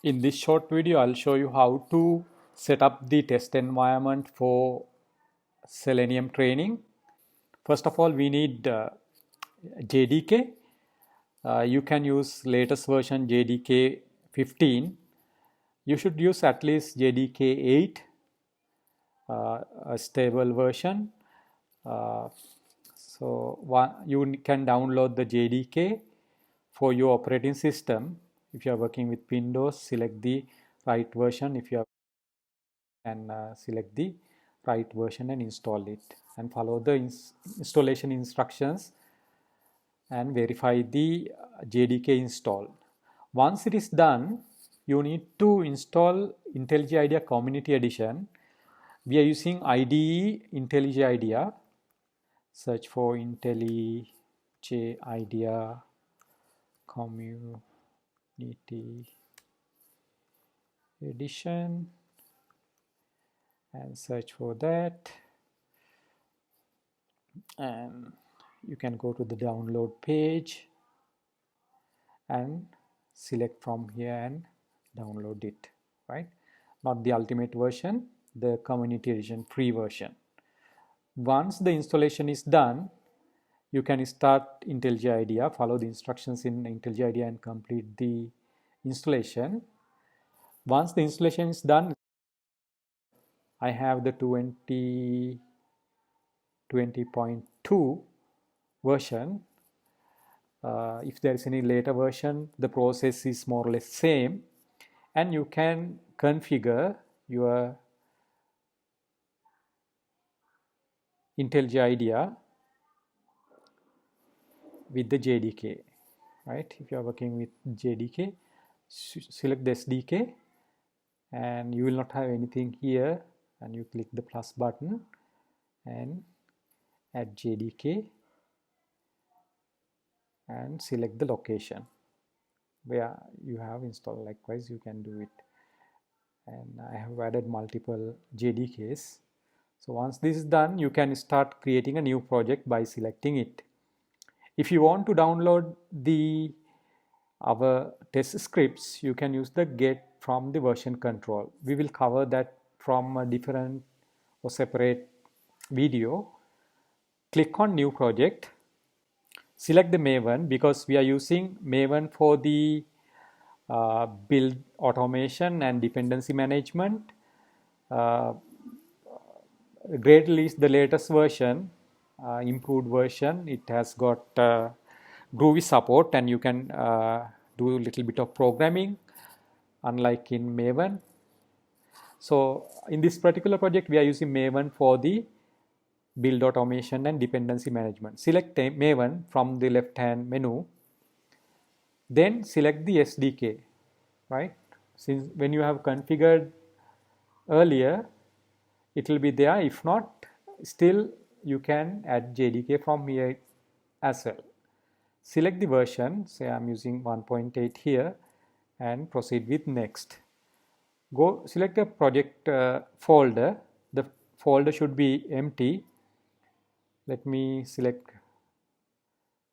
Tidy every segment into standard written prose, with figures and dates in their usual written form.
In this short video, I'll show you how to set up the test environment for Selenium training. First of all, we need JDK. You can use latest version JDK 15. You should use at least JDK 8, a stable version. You can download the JDK for your operating system. If you are working with Windows, select the right version. If you are and select the right version and install it, and follow the installation instructions and verify the JDK installed. Once it is done, you need to install IntelliJ IDEA Community Edition. We are using IDE IntelliJ IDEA. Search for IntelliJ IDEA Community Edition and search for that, and you can go to the download page and select from here and download it, right? Not the ultimate version, the community edition free version. Once the installation is done, you can start IntelliJ IDEA, follow the instructions in IntelliJ IDEA and complete the installation. Once the installation is done, I have the 20.2 version. If there is any later version, the process is more or less same, and you can configure your IntelliJ IDEA with the JDK, right? If you are working with JDK, select the SDK, and you will not have anything here, and you click the plus button and add JDK and select the location where you have installed. Likewise, you can do it, and I have added multiple JDKs. So once this is done, you can start creating a new project by selecting it. If you want to download our test scripts, you can use the get from the version control. We will cover that from a different or separate video. Click on new project, select the Maven, because we are using Maven for the build automation and dependency management. Gradle is the latest version, improved version. It has got Groovy support, and you can do a little bit of programming, unlike in Maven. So in this particular project, we are using Maven for the build automation and dependency management. Select Maven from the left hand menu, then select the SDK, right? Since when you have configured earlier, it will be there. If not, still you can add JDK from here as well. Select the version, say I'm using 1.8 here, and proceed with next. Go select a project folder. The folder should be empty. Let me select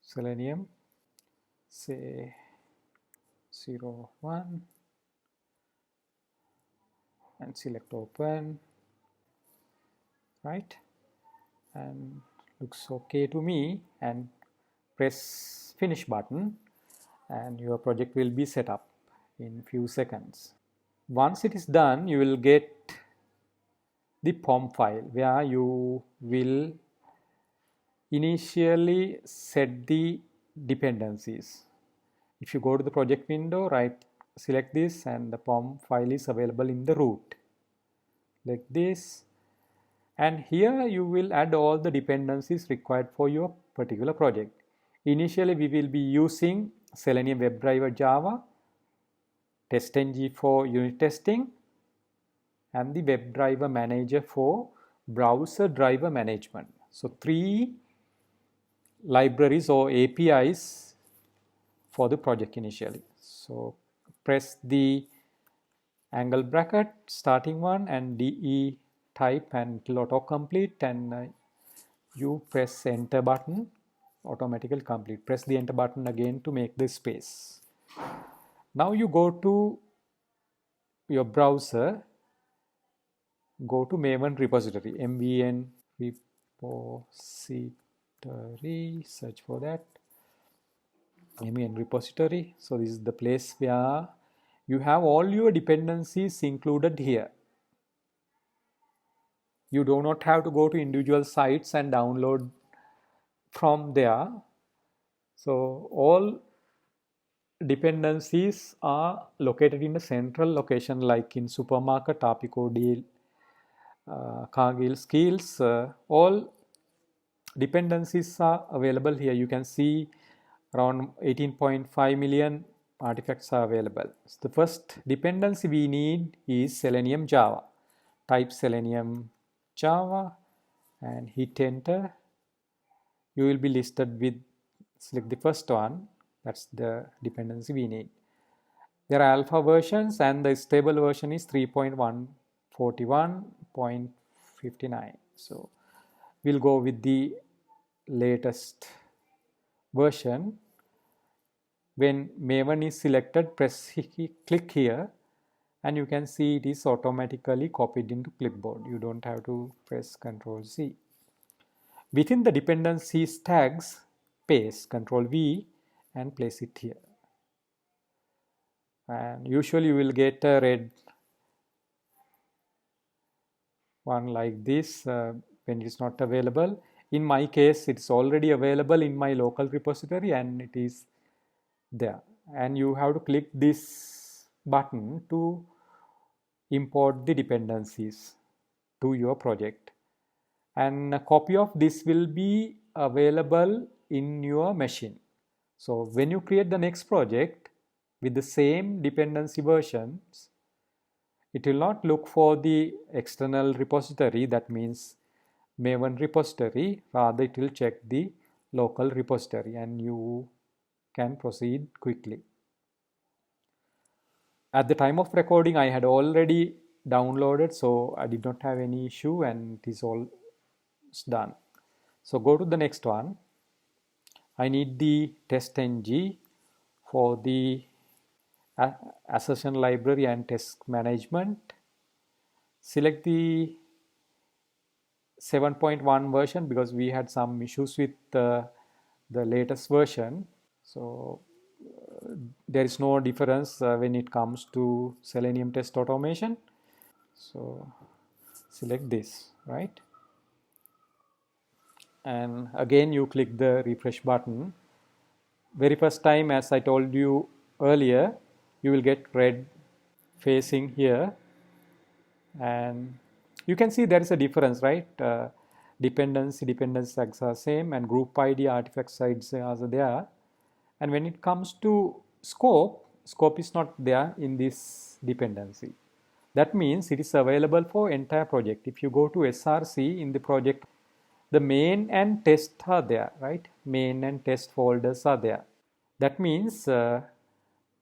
Selenium, say 01, and select open, right? And looks okay to me, and press finish button, and your project will be set up in few seconds. Once it is done, you will get the POM file where you will initially set the dependencies. If you go to the project window, select this, and the POM file is available in the root like this, and here you will add all the dependencies required for your particular project. Initially we will be using Selenium WebDriver Java, TestNG for unit testing, and the WebDriver Manager for browser driver management. So 3 libraries or APIs for the project initially. So press the angle bracket, starting one, and DE type, and it will autocomplete, and you press enter button, automatically complete. Press the enter button again to make the space. Now you go to your browser, go to Maven Repository, MVN Repository, search for that, Maven Repository. So this is the place where you have all your dependencies included here. You do not have to go to individual sites and download from there. So all dependencies are located in a central location, like in supermarket, Apico deal, Cargill skills, all dependencies are available here. You can see around 18.5 million artifacts are available. So the first dependency we need is Selenium-java. Type Selenium-java and hit enter. You will be listed with, select the first one. That's the dependency we need. There are alpha versions and the stable version is 3.141.59. So we'll go with the latest version. When Maven is selected, click here and you can see it is automatically copied into clipboard. You don't have to press Ctrl C. Within the dependencies tags, paste Ctrl V and place it here. And usually you will get a red one like this when it's not available. In my case, it's already available in my local repository and it is there. And you have to click this button to import the dependencies to your project. And a copy of this will be available in your machine. So when you create the next project with the same dependency versions, it will not look for the external repository, that means Maven repository, rather it will check the local repository and you can proceed quickly. At the time of recording, I had already downloaded, so I did not have any issue and it is all done. So go to the next one. I need the TestNG for the assertion library and test management. Select the 7.1 version because we had some issues with the latest version. So there is no difference when it comes to Selenium test automation. So select this, right? And again you click the refresh button. Very first time, as I told you earlier, you will get red facing here and you can see there is a difference, right? Dependency tags are same and group ID artifact sides are there. And when it comes to scope is not there in this dependency. That means it is available for entire project. If you go to SRC in the project, the main and test are there, right? Main and test folders are there. That means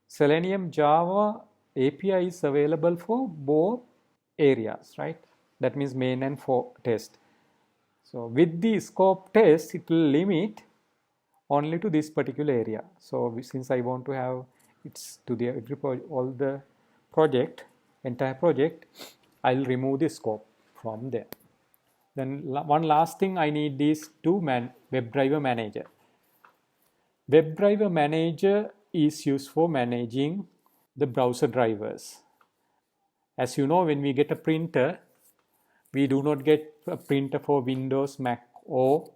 Selenium-java API is available for both areas, right? That means main and for test. So with the scope test, it will limit only to this particular area. So since I want to have it's to the all the project, entire project, I'll remove the scope from there. Then one last thing I need is WebDriver Manager. WebDriver Manager is used for managing the browser drivers. As you know, when we get a printer, we do not get a printer for Windows, Mac or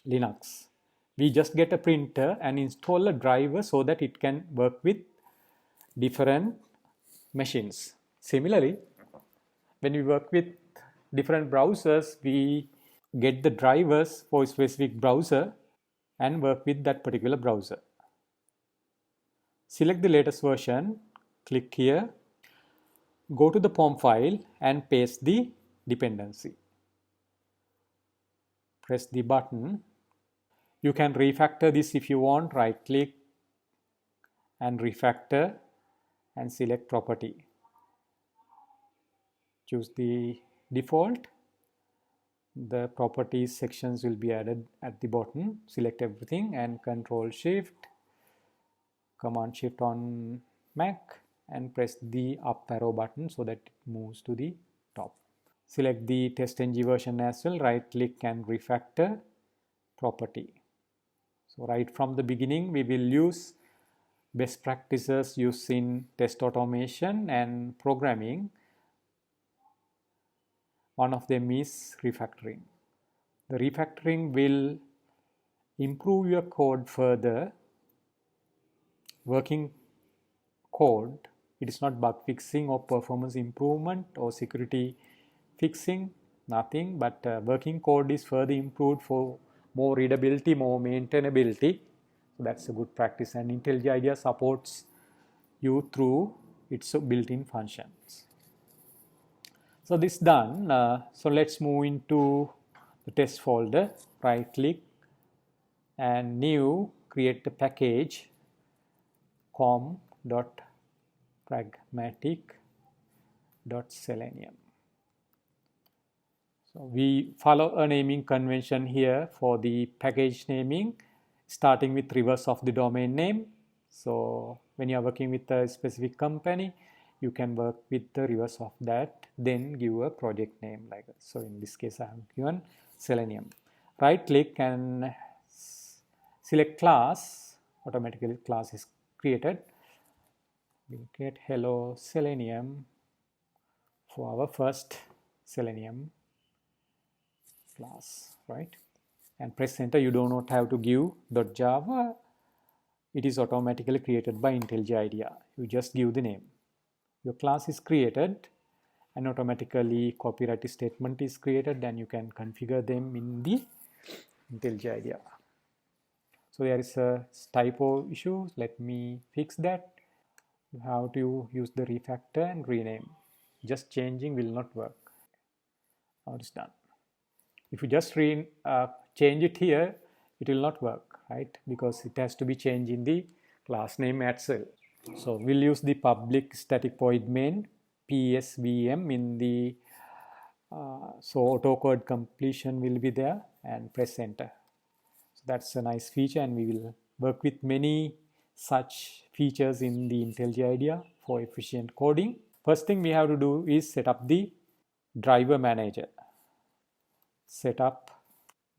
Linux. We just get a printer and install a driver so that it can work with different machines. Similarly, when we work with different browsers, we get the drivers for a specific browser and work with that particular browser. Select the latest version, click here, go to the POM file and paste the dependency. Press the button. You can refactor this if you want. Right click and refactor and select property. Choose the default. The properties sections will be added at the bottom. Select everything and Control Shift, Command Shift on Mac and press the up arrow button so that it moves to the top. Select the TestNG version as well, right click and refactor property. So right from the beginning we will use best practices used in test automation and programming. One of them is refactoring. The refactoring will improve your code further. Working code, it is not bug fixing or performance improvement or security fixing, nothing, but working code is further improved for more readability, more maintainability. So that's a good practice, and IntelliJ IDEA supports you through its built-in functions. So this done, so let's move into the test folder, right click and new, create the package com.pragmatic.selenium. So we follow a naming convention here for the package naming, starting with reverse of the domain name. So when you are working with a specific company, you can work with the reverse of that, then give a project name like that. So in this case I have given Selenium. Right click and select class, automatically class is created. We'll get hello Selenium for our first Selenium class, right? And press enter. You do not have to give .java. It is automatically created by IntelliJ IDEA. You just give the name. Your class is created and automatically copyright statement is created, and you can configure them in the IntelliJ IDEA. So there is a typo issue. Let me fix that. You have to use the refactor and rename. Just changing will not work. Now it's done. If you just change it here, it will not work, right? Because it has to be changed in the class name itself. So we'll use the public static void main PSVM in the so autocode completion will be there, and press enter. So that's a nice feature, and we will work with many such features in the IntelliJ IDEA for efficient coding. First thing we have to do is set up the driver manager. Set up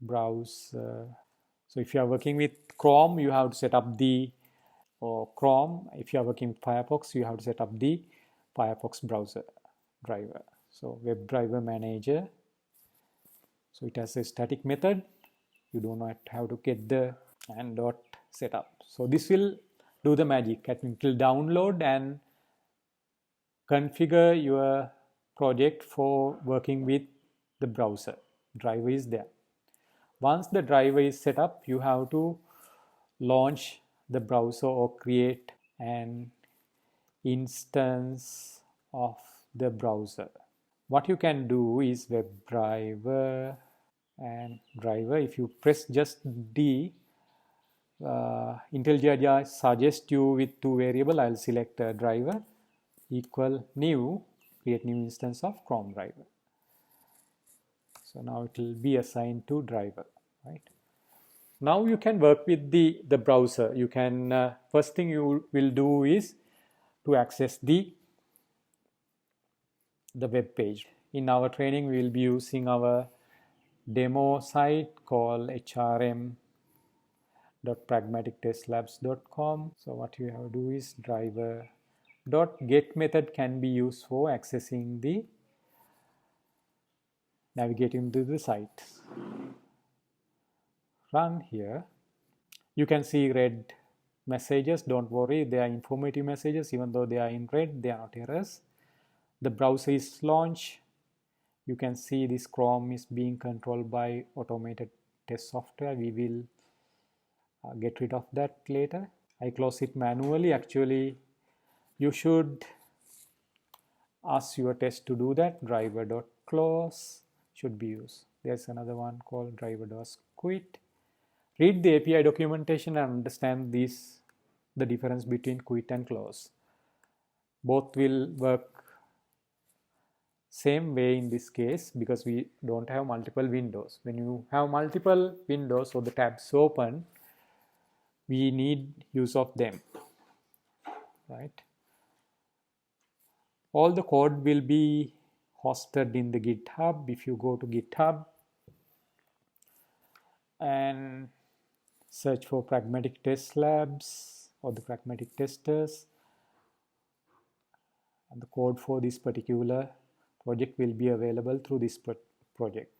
browser. So if you are working with Chrome, you have to set up the Chrome. If you are working with Firefox, you have to set up the Firefox browser driver. So WebDriver Manager. So it has a static method. You do not have to get the and dot setup. So this will do the magic. It will download and configure your project for working with the browser. Driver is there. Once the driver is set up, you have to launch the browser or create an instance of the browser. What you can do is WebDriver and driver. If you press just D, IntelliJ IDEA suggests you with two variables. I'll select driver equal new, create new instance of Chrome driver. So now it will be assigned to driver, right? Now you can work with the browser. You can, first thing you will do is to access the web page. In our training, we will be using our demo site called hrm.pragmatictestlabs.com. So what you have to do is driver.get method can be used for accessing the navigating to the site. Run here. You can see red messages. Don't worry, they are informative messages. Even though they are in red, they are not errors. The browser is launched. You can see this Chrome is being controlled by automated test software. We will get rid of that later. I close it manually. Actually, you should ask your test to do that. Driver.close should be used. There's another one called driver.quit. Read the API documentation and understand the difference between quit and close. Both will work same way in this case because we don't have multiple windows. When you have multiple windows or the tabs open, we need use of them, right? All the code will be hosted in the GitHub. If you go to GitHub and search for Pragmatic Test Labs or the Pragmatic Testers, and the code for this particular project will be available through this project.